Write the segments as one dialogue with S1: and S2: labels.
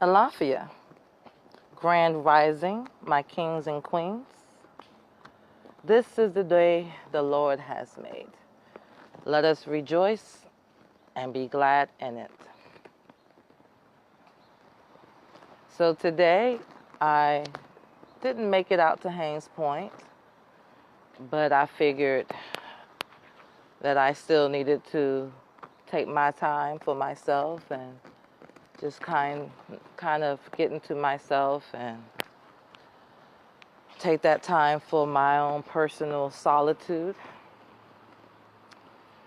S1: Alafia, Grand Rising, my kings and queens. This is the day the Lord has made. Let us rejoice and be glad in it. So today, I didn't make it out to Haines Point, but I figured that I still needed to take my time for myself and just kind of get into myself and take that time for my own personal solitude.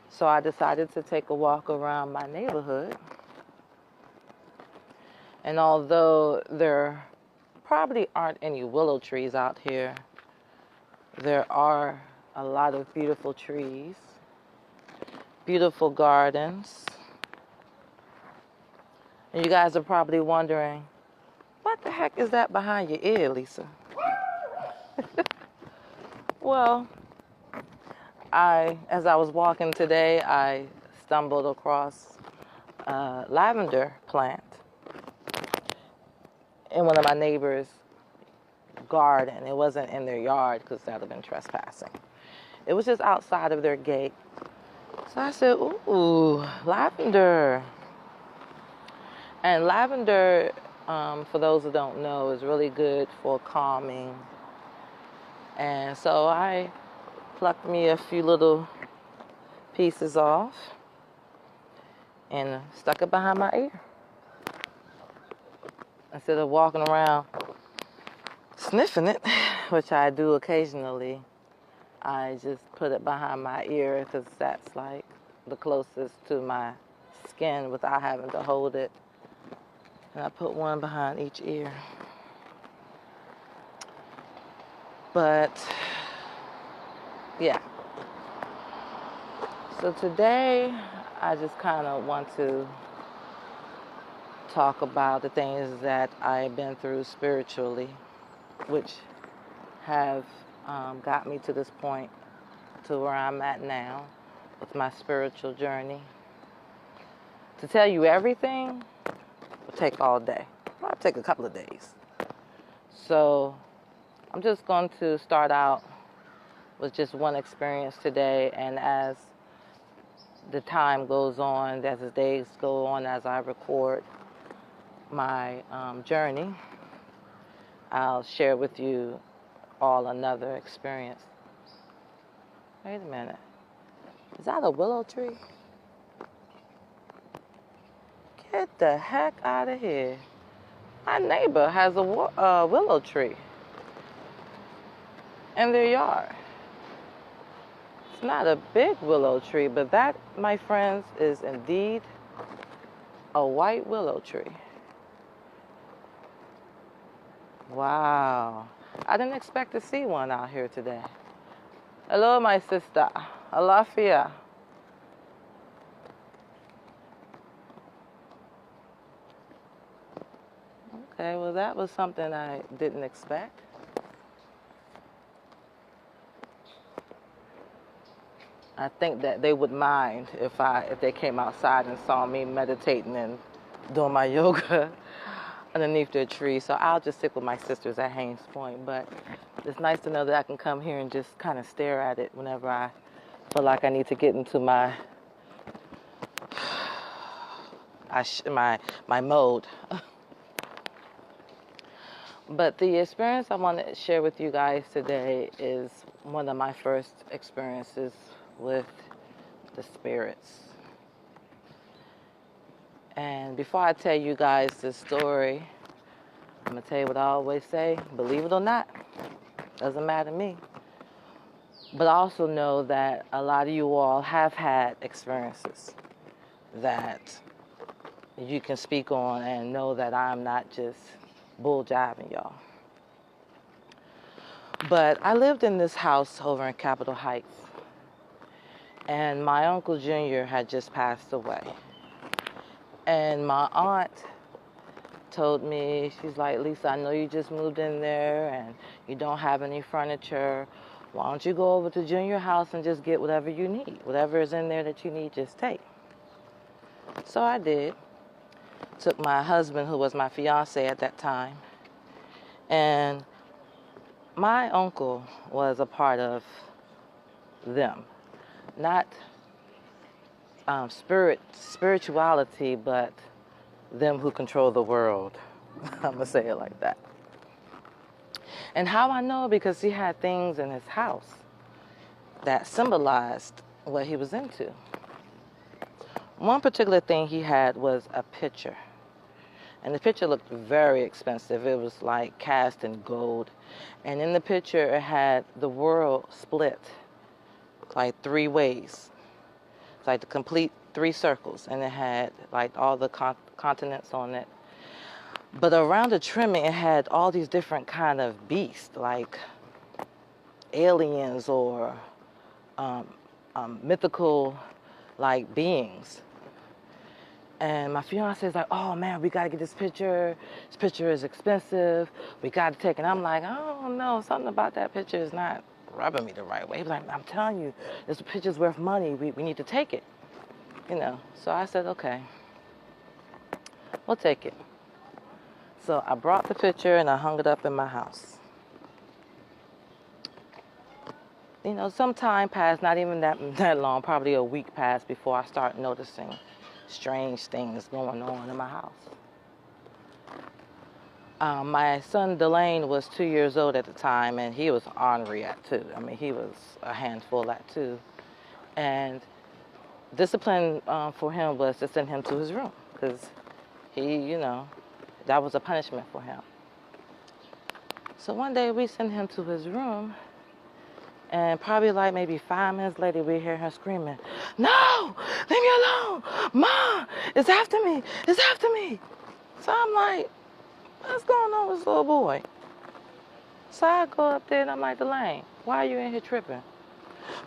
S1: So I decided to take a walk around my neighborhood. And although there probably aren't any willow trees out here, there are a lot of beautiful trees, beautiful gardens. And you guys are probably wondering, what the heck is that behind your ear, Lisa? Well, as I was walking today, I stumbled across a lavender plant in one of my neighbors' garden. It wasn't in their yard because that would have been trespassing. It was just outside of their gate. So I said, ooh, lavender. And lavender, for those who don't know, is really good for calming. And so I plucked me a few little pieces off and stuck it behind my ear. Instead of walking around sniffing it, which I do occasionally, I just put it behind my ear because that's like the closest to my skin without having to hold it. And I put one behind each ear. But yeah. So today I just kind of want to talk about the things that I've been through spiritually, which have got me to this point, to where I'm at now with my spiritual journey. To tell you everything will take all day. It'll take a couple of days. So I'm just going to start out with just one experience today, and as the time goes on, as the days go on, as I record my journey, I'll share with you all another experience. Wait a minute. Is that a willow tree? Get the heck out of here. My neighbor has a willow tree in their yard. It's not a big willow tree, but that, my friends, is indeed a white willow tree. Wow. I didn't expect to see one out here today. Hello, my sister. Alafia. Okay, well, that was something I didn't expect. I think that they would mind if they came outside and saw me meditating and doing my yoga underneath their tree. So I'll just stick with my sisters at Haines Point. But it's nice to know that I can come here and just kind of stare at it whenever I feel like I need to get into my mode. But the experience I want to share with you guys today is one of my first experiences with the spirits. And before I tell you guys the story, I'm going to tell you what I always say. Believe it or not, doesn't matter to me. But I also know that a lot of you all have had experiences that you can speak on and know that I'm not just bull jiving y'all. But I lived in this house over in Capitol Heights, and my Uncle Junior had just passed away. And my aunt told me, she's like, Lisa, I know you just moved in there and you don't have any furniture. Why don't you go over to Junior's house and just get whatever you need? Whatever is in there that you need, just take. So I did. took my husband, who was my fiance at that time, and my uncle was a part of them. Not spirituality, but them who control the world. I'm going to say it like that. And how I know? Because he had things in his house that symbolized what he was into. One particular thing he had was a picture. And the picture looked very expensive. It was like cast in gold. And in the picture, it had the world split like 3 ways. It's like the complete 3 circles. And it had like all the continents on it. But around the trimming, it had all these different kind of beasts, like aliens or mythical like beings. And my fiance is like, oh man, we gotta get this picture. This picture is expensive. We gotta take it. And I'm like, I don't know, something about that picture is not rubbing me the right way. He's like, I'm telling you, this picture's worth money. We need to take it. You know. So I said, okay, we'll take it. So I brought the picture and I hung it up in my house. You know, some time passed, not even that long, probably a week passed before I started noticing strange things going on in my house. My son Delane was 2 years old at the time, and he was ornery at 2. I mean, he was a handful at 2. And discipline for him was to send him to his room, because he, you know, that was a punishment for him. So one day we sent him to his room, and probably like maybe 5 minutes later, we hear her screaming, "No, leave me alone, Mom, it's after me, it's after me." So I'm like, what's going on with this little boy? So I go up there and I'm like, Delane, why are you in here tripping?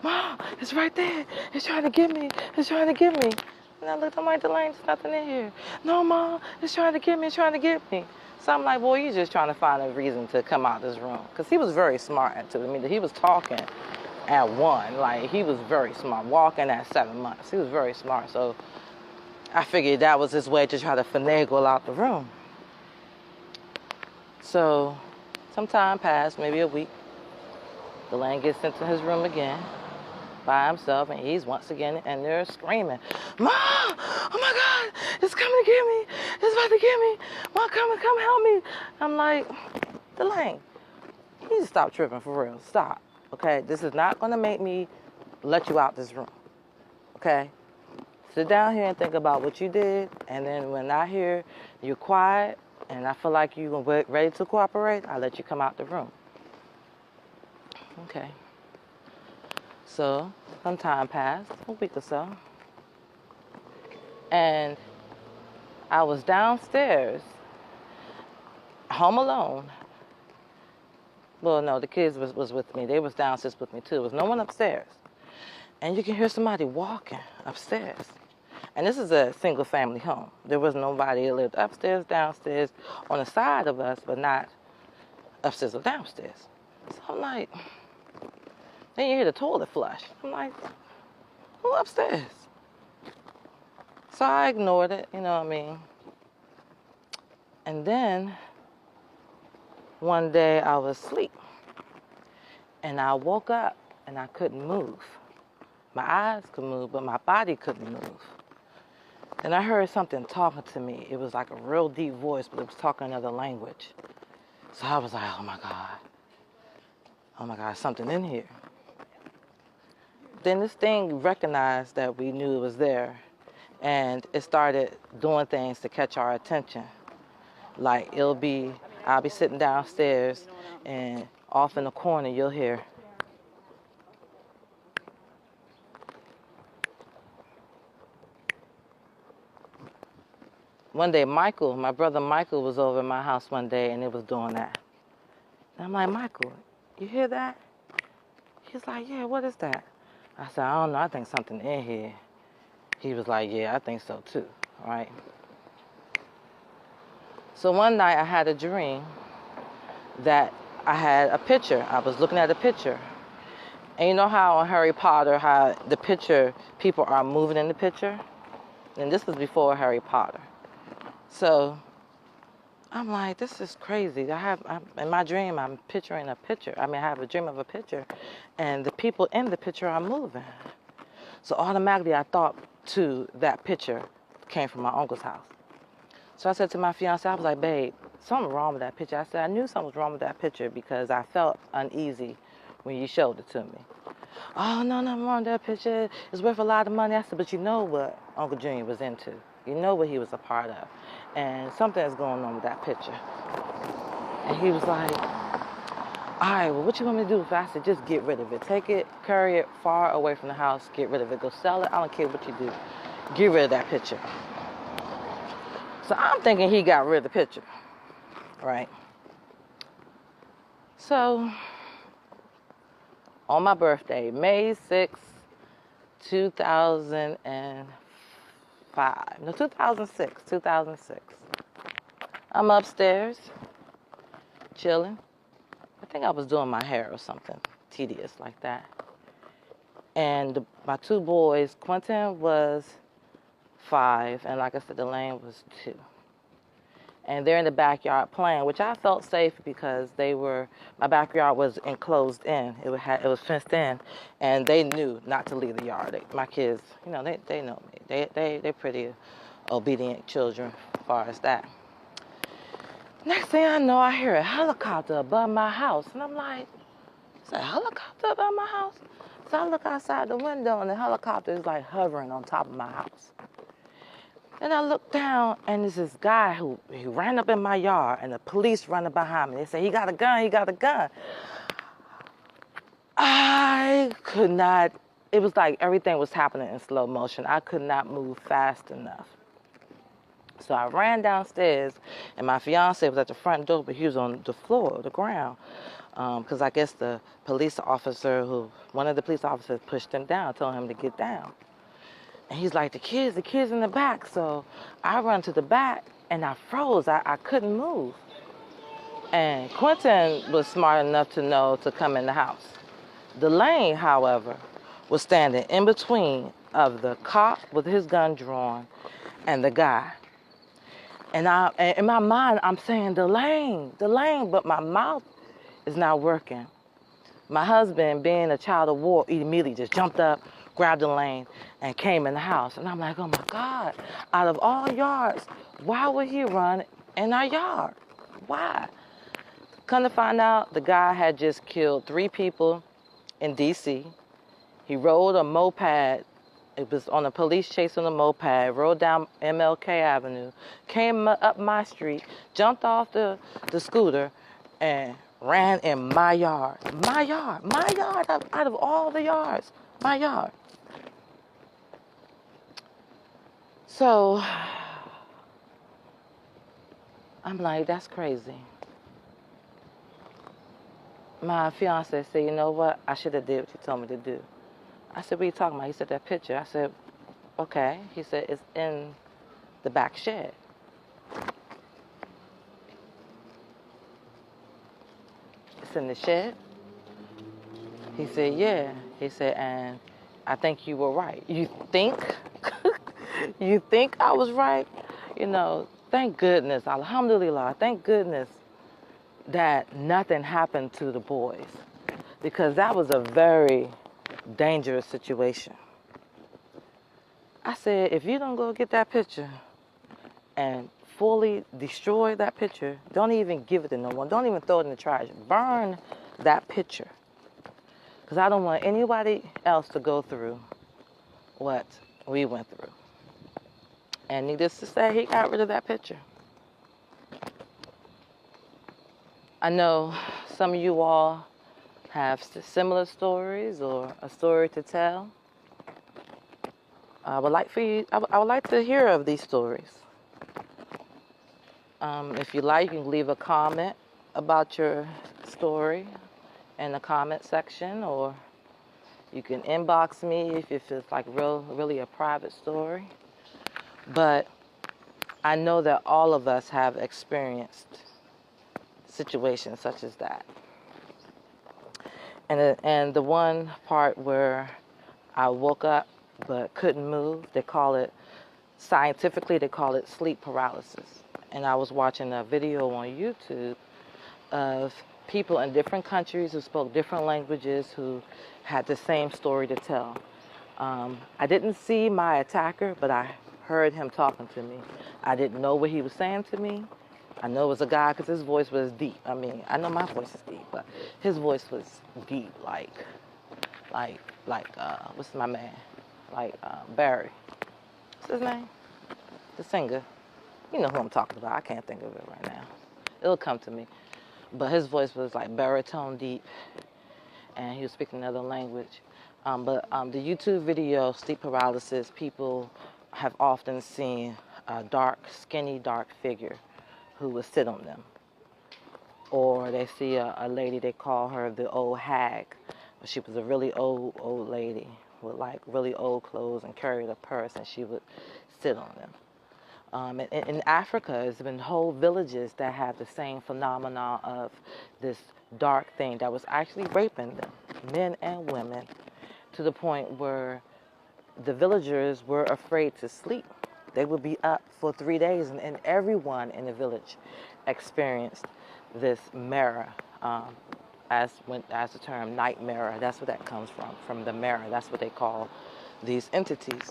S1: Mom, it's right there, it's trying to get me, it's trying to get me. And I looked, I'm like, Delane, there's nothing in here. No, Mom, it's trying to get me, it's trying to get me. So I'm like, boy, you're just trying to find a reason to come out this room. Because he was very smart at 2. I mean, he was talking at 1. Like, he was very smart. Walking at 7 months. He was very smart. So I figured that was his way to try to finagle out the room. So some time passed, maybe a week. Delane gets sent to his room again by himself, and he's once again, and they're screaming, "Mom! Oh my God! It's coming to get me! It's about to get me! Mom, come help me!" I'm like, Delane, you need to stop tripping for real. Stop. Okay? This is not gonna make me let you out this room. Okay? Sit down here and think about what you did, and then when I hear you're quiet and I feel like you're ready to cooperate, I'll let you come out the room. Okay. So, some time passed, a week or so, and I was downstairs, home alone. Well, no, the kids was with me. They was downstairs with me, too. There was no one upstairs. And you can hear somebody walking upstairs. And this is a single-family home. There was nobody that lived upstairs, downstairs, on the side of us, but not upstairs or downstairs. So I'm like, then you hear the toilet flush. I'm like, who upstairs? So I ignored it, you know what I mean? And then one day I was asleep. And I woke up and I couldn't move. My eyes could move, but my body couldn't move. And I heard something talking to me. It was like a real deep voice, but it was talking another language. So I was like, oh my God, something in here. Then this thing recognized that we knew it was there, and it started doing things to catch our attention. Like I'll be sitting downstairs, and off in the corner you'll hear. One day Michael, my brother Michael, was over at my house one day, and it was doing that. And I'm like, Michael, you hear that? He's like, yeah, what is that? I said, I don't know, I think something in here. He was like, yeah, I think so too, right? So one night I had a dream that I had a picture. I was looking at a picture. And you know how on Harry Potter, how the picture, people are moving in the picture? And this was before Harry Potter. So I'm like, this is crazy. In my dream, I'm picturing a picture. I have a dream of a picture, and the people in the picture are moving. So automatically, I thought to that picture came from my uncle's house. So I said to my fiance, I was like, babe, something wrong with that picture. I said, I knew something was wrong with that picture because I felt uneasy when you showed it to me. Oh, no, nothing wrong with that picture. It's worth a lot of money. I said, but you know what Uncle Junior was into. You know what he was a part of. And something is going on with that picture. And he was like, all right, well, what you want me to do? I said, just get rid of it. Take it, carry it far away from the house, get rid of it. Go sell it. I don't care what you do. Get rid of that picture. So I'm thinking he got rid of the picture, right? So on my birthday, May 6th, 2006. I'm upstairs, chilling. I think I was doing my hair or something tedious like that. And my two boys, Quentin was 5, and like I said, Delane was 2. And they're in the backyard playing, which I felt safe because my backyard was enclosed in. It was fenced in, and they knew not to leave the yard. My kids, they know me. They're pretty obedient children as far as that. Next thing I know, I hear a helicopter above my house, and I'm like, is a helicopter above my house? So I look outside the window, and the helicopter is like hovering on top of my house. Then I looked down, and there's this guy who ran up in my yard, and the police running behind me. They say, he got a gun, he got a gun. I could not, it was like everything was happening in slow motion. I could not move fast enough. So I ran downstairs, and my fiance was at the front door, but he was on the floor, the ground, because I guess one of the police officers pushed him down, told him to get down. And he's like, the kids in the back. So I run to the back, and I froze. I couldn't move. And Quentin was smart enough to know to come in the house. Delane, however, was standing in between of the cop with his gun drawn and the guy. And in my mind, I'm saying, Delane, but my mouth is not working. My husband, being a child of war, immediately just jumped up, grabbed Delane, and came in the house. And I'm like, oh my God, out of all yards, why would he run in our yard? Why? Come to find out, the guy had just killed 3 people in D.C. He rode a moped. It was on a police chase on a moped, rode down MLK Avenue, came up my street, jumped off the scooter, and ran in my yard. My yard, out of all the yards, my yard. So I'm like, that's crazy. My fiance said, you know what? I should have did what you told me to do. I said, what are you talking about? He said, that picture. I said, okay. He said, it's in the back shed. It's in the shed? He said, yeah. He said, and I think you were right. You think? You think I was right? Thank goodness, alhamdulillah, thank goodness that nothing happened to the boys, because that was a very dangerous situation. I said, if you don't go get that picture and fully destroy that picture, don't even give it to no one. Don't even throw it in the trash. Burn that picture. Because I don't want anybody else to go through what we went through. And needless to say, he got rid of that picture. I know some of you all have similar stories or a story to tell. I would like to hear of these stories. If you like, you can leave a comment about your story in the comment section, or you can inbox me if it's like really a private story. But I know that all of us have experienced situations such as that. And the one part where I woke up but couldn't move, scientifically they call it sleep paralysis. and I was watching a video on YouTube of people in different countries who spoke different languages who had the same story to tell. I didn't see my attacker, but I heard him talking to me. I didn't know what he was saying to me. I know it was a guy because his voice was deep. I mean, I know my voice is deep, but his voice was deep, like what's my man? Barry. What's his name? The singer. You know who I'm talking about. I can't think of it right now. It'll come to me. But his voice was like baritone deep, and he was speaking another language. But the YouTube video, sleep paralysis, people have often seen a dark, skinny, dark figure who would sit on them. Or they see a lady, they call her the old hag. She was a really old lady with like really old clothes and carried a purse, and she would sit on them. In Africa, there's been whole villages that have the same phenomenon of this dark thing that was actually raping them, men and women, to the point where the villagers were afraid to sleep. They would be up for 3 days, and everyone in the village experienced this mirror, as the term nightmare. That's where that comes from the mirror. That's what they call these entities.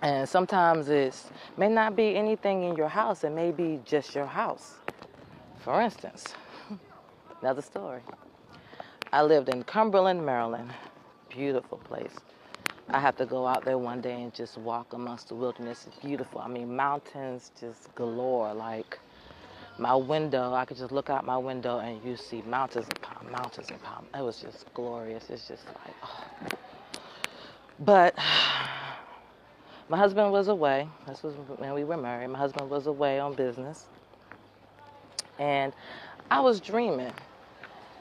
S1: And sometimes it may not be anything in your house. It may be just your house. For instance, another story. I lived in Cumberland, Maryland. Beautiful place. I have to go out there one day and just walk amongst the wilderness. It's beautiful. I mean, mountains just galore. Like my window, I could just look out my window and you see mountains upon mountains upon. It was just glorious. It's just like, oh. But my husband was away. This was when we were married. My husband was away on business. And I was dreaming.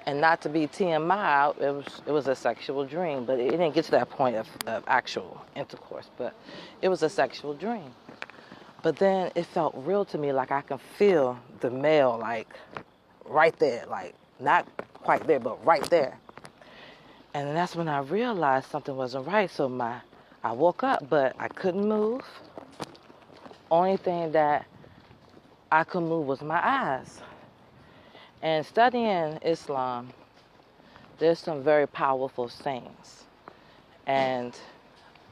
S1: And not to be TMI, it was a sexual dream. But it didn't get to that point of actual intercourse. But it was a sexual dream. But then it felt real to me, like I can feel the male, like right there. Like not quite there, but right there. And that's when I realized something wasn't right. So I woke up, but I couldn't move. Only thing that I could move was my eyes. And studying Islam, there's some very powerful sayings. And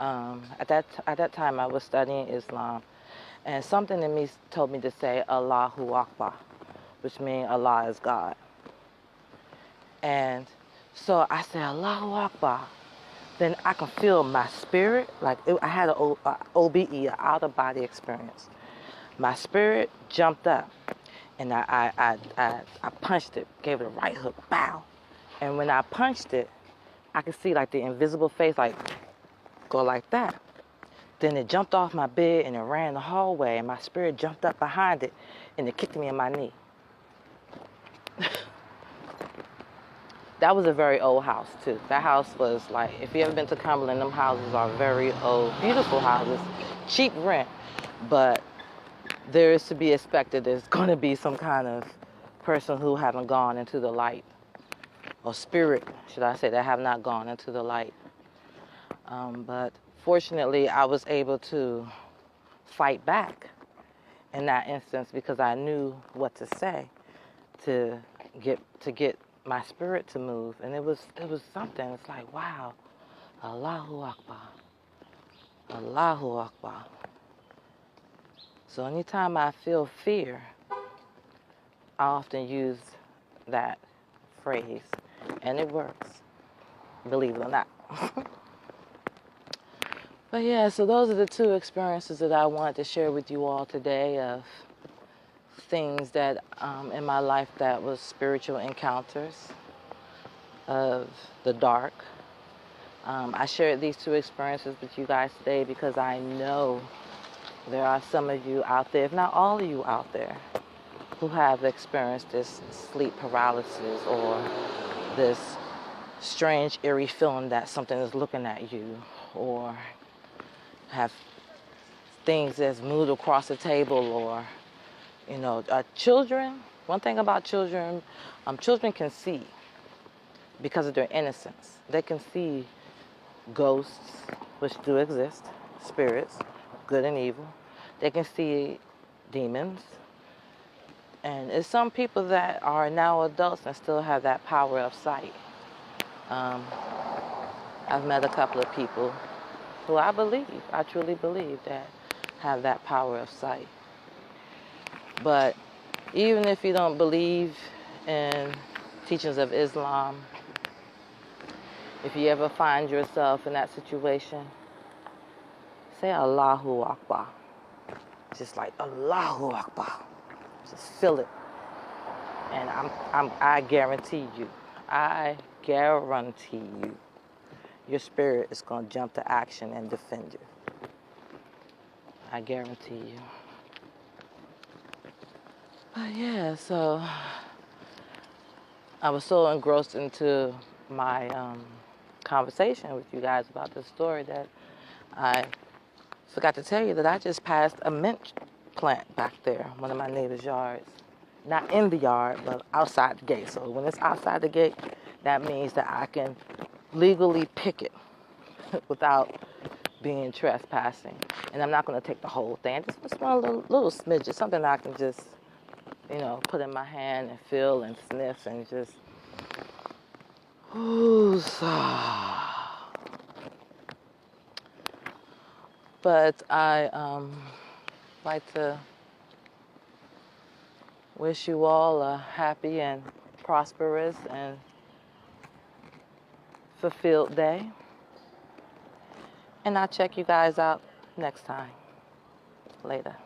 S1: at that time, I was studying Islam, and something in me told me to say Allahu Akbar, which means Allah is God. And so I said Allahu Akbar. Then I can feel my spirit, I had an OBE, an out-of-body experience. My spirit jumped up, and I punched it, gave it a right hook, bow. And when I punched it, I could see like the invisible face, like go like that. Then it jumped off my bed and it ran the hallway, and my spirit jumped up behind it, and it kicked me in my knee. That was a very old house, too. That house was like, if you ever been to Cumberland, them houses are very old, beautiful houses, cheap rent. But there is to be expected there's going to be some kind of person who haven't gone into the light, or spirit, should I say, that have not gone into the light. But fortunately, I was able to fight back in that instance because I knew what to say to get my spirit to move. And it was something. It's like, wow, Allahu Akbar, Allahu Akbar. So anytime I feel fear, I often use that phrase, and it works, believe it or not. But yeah, so those are the two experiences that I wanted to share with you all today, of things that in my life that was spiritual encounters of the dark. I shared these two experiences with you guys today because I know there are some of you out there, if not all of you out there, who have experienced this sleep paralysis or this strange, eerie feeling that something is looking at you, or have things that's moved across the table, or children. One thing about children, children can see because of their innocence. They can see ghosts, which do exist, spirits, good and evil. They can see demons. And it's some people that are now adults and still have that power of sight. I've met a couple of people who I truly believe, that have that power of sight. But even if you don't believe in teachings of Islam, if you ever find yourself in that situation, say Allahu Akbar. Just like Allahu Akbar. Just feel it. And I guarantee you, your spirit is going to jump to action and defend you. I guarantee you. But yeah, so I was so engrossed into my conversation with you guys about this story that I forgot to tell you that I just passed a mint plant back there, one of my neighbor's yards. Not in the yard, but outside the gate. So when it's outside the gate, that means that I can legally pick it without being trespassing. And I'm not going to take the whole thing. I just want a little smidge, something that I can just, put in my hand and feel and sniff and just, But I like to wish you all a happy and prosperous and fulfilled day. And I'll check you guys out next time. Later.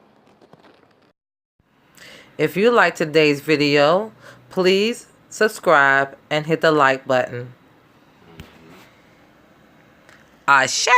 S1: If you liked today's video, please subscribe and hit the like button. Ashe!